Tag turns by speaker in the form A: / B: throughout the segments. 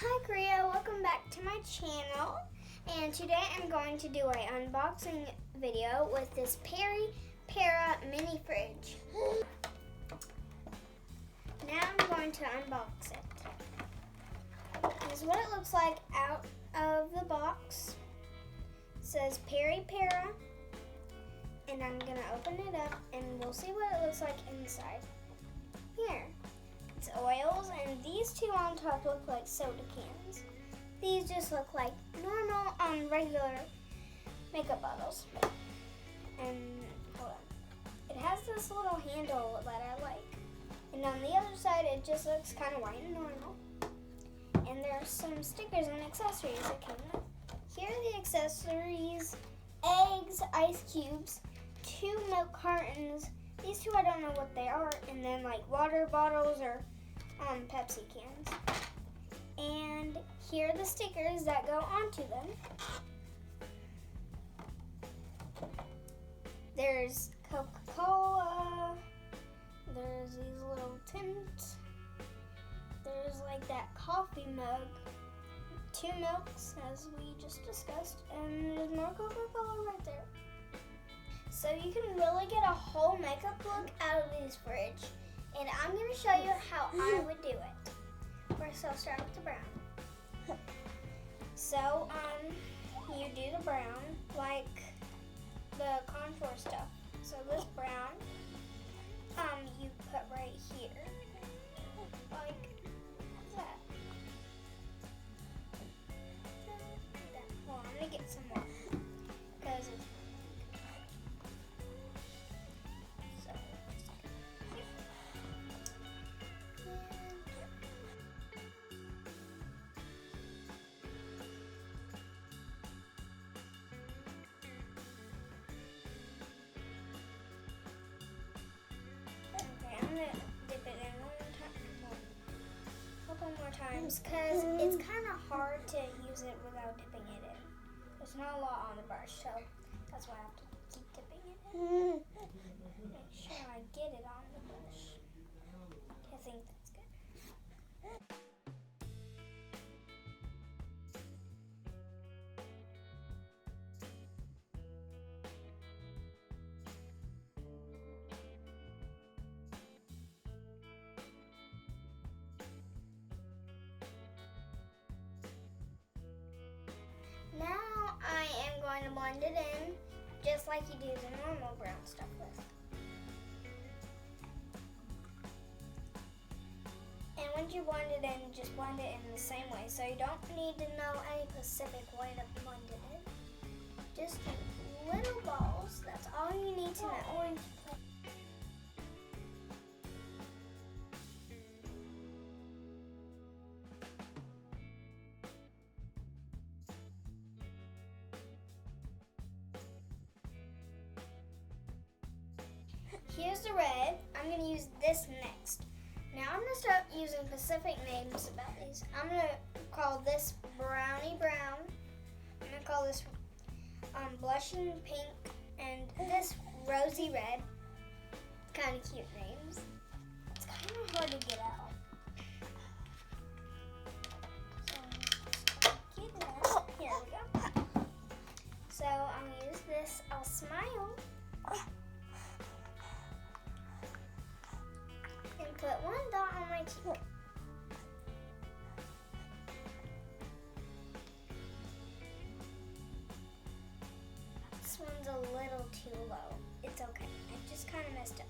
A: Hi Korea, welcome back to my channel, and today I'm going to do an unboxing video with this Peripera mini fridge. Now I'm going to unbox it. This is what it looks like out of the box. It says Peripera, and I'm going to open it up and we'll see what it looks like inside. Here. It's oils, and these two on top look like soda cans. These just look like normal, regular makeup bottles. And hold on. It has this little handle that I like. And on the other side, it just looks kind of white and normal. And there's some stickers and accessories that came with. Here are the accessories: eggs, ice cubes, 2 milk cartons. These two I don't know what they are, and then like water bottles or Pepsi cans. And here are the stickers that go onto them. There's Coca-Cola, there's these little tints, there's like that coffee mug, 2 milks as we just discussed, and there's more Coca-Cola right there. So you can really get a whole makeup look out of this fridge. And I'm going to show you how I would do it. First, I'll start with the brown. So, you do the brown like the contour stuff. So this brown, you put right here, like that. Hold on, I'm going to get some more, because it's dip it in a couple more times, because it's kind of hard to use it without dipping it in. There's not a lot on the brush, so that's why I have to keep dipping it in. Make sure I get it on the brush. I think that's good. Now I am going to blend it in just like you do the normal brown stuff with. And once you blend it in, just blend it in the same way. So you don't need to know any specific way to blend it in. Just little balls, that's all you need to know. Here's the red. I'm going to use this next. Now I'm going to start using specific names about these. I'm going to call this Brownie Brown. I'm going to call this Blushing Pink, and this Rosy Red. Kind of cute names. It's kind of hard to get out. So get that. Here we go. So I'm going to use this. I'll smile. And put 1 dot on my cheek. This one's a little too low. It's okay. I just kind of messed up.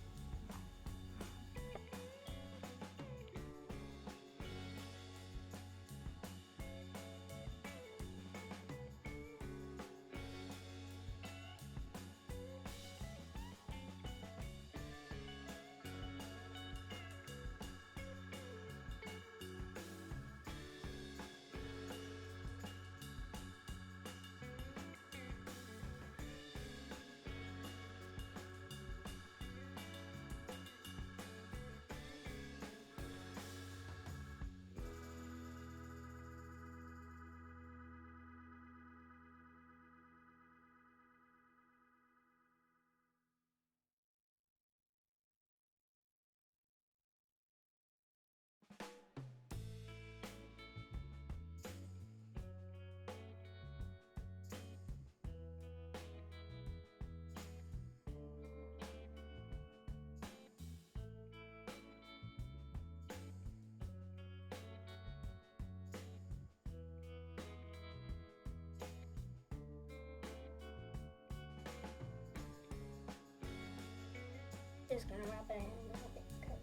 A: just gonna rub it in a little bit because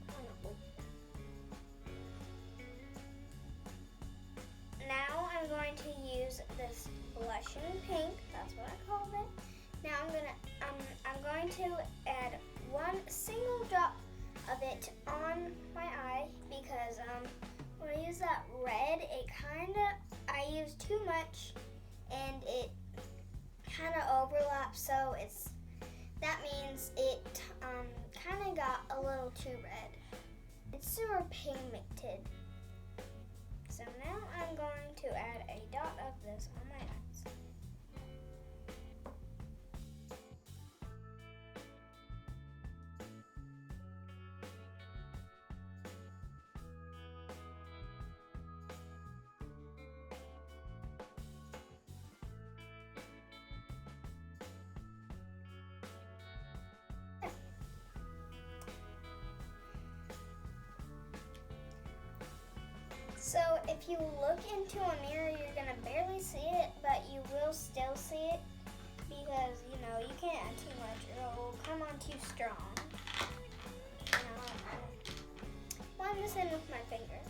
A: why not? Now I'm going to use this blushing pink. That's what I called it. Now I'm going to add one single drop of it on my eye because when I use that red, I use too much and it kind of overlaps. So that means it kind of got a little too red. It's super pigmented. So now I'm going to add a dot of this on my eyes. So if you look into a mirror, you're gonna barely see it, but you will still see it because you can't add too much or it will come on too strong. Blend this in with my finger.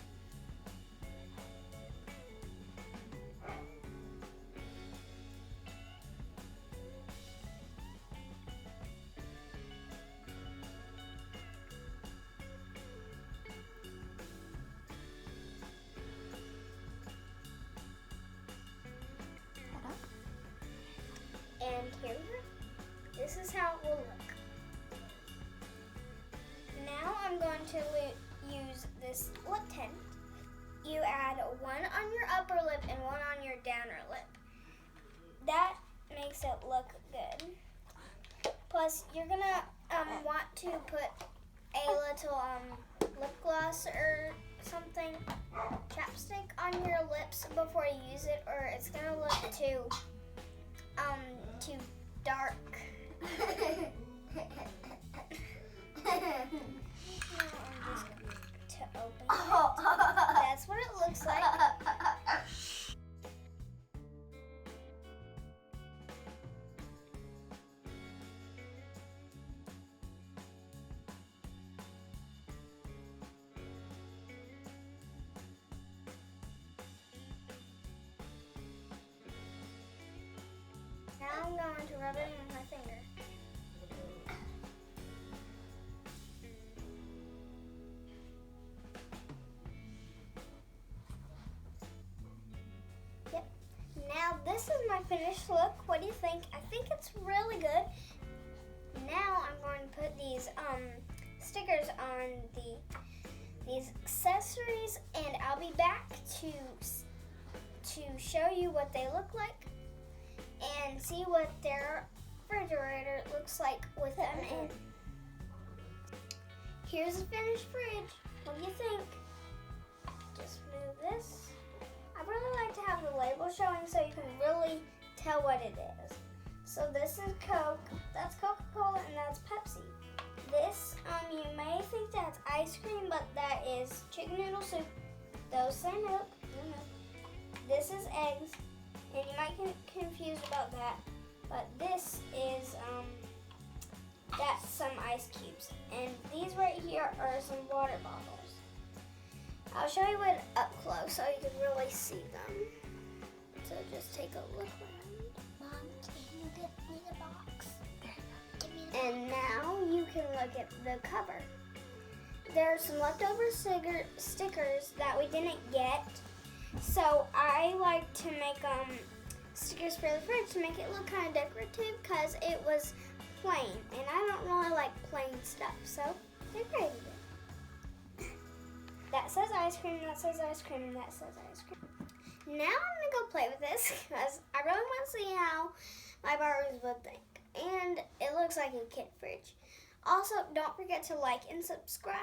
A: And here we go. This is how it will look. Now I'm going to use this lip tint. You add one on your upper lip and one on your downer lip. That makes it look good. Plus, you're gonna want to put a little lip gloss or something, chapstick on your lips before you use it, or it's gonna look too dark. Now I'm just going to open it. That's what it looks like. Now I'm going to rub it in with my finger. Yep. Now this is my finished look. What do you think? I think it's really good. Now I'm going to put these stickers on these accessories, and I'll be back to show you what they look like and see what their refrigerator looks like with them in. Here's the finished fridge. What do you think? Just move this. I really like to have the label showing so you can really tell what it is. So this is Coke, that's Coca-Cola, and that's Pepsi. This, you may think that's ice cream, but that is chicken noodle soup. Those say milk. This is eggs. And you might get confused about that, but this is, that's some ice cubes. And these right here are some water bottles. I'll show you it up close so you can really see them. So just take a look around. Mom, can you get me the box? Give me the box. And now you can look at the cover. There are some leftover stickers that we didn't get. So I like to make stickers for the fridge to make it look kind of decorative because it was plain, and I don't really like plain stuff, so decorated it. That says ice cream, that says ice cream, and that says ice cream. Now I'm gonna go play with this because I really want to see how my Barbies would think, and it looks like a kid fridge. Also, don't forget to like and subscribe.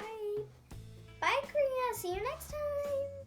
A: Bye, Korea. See you next time.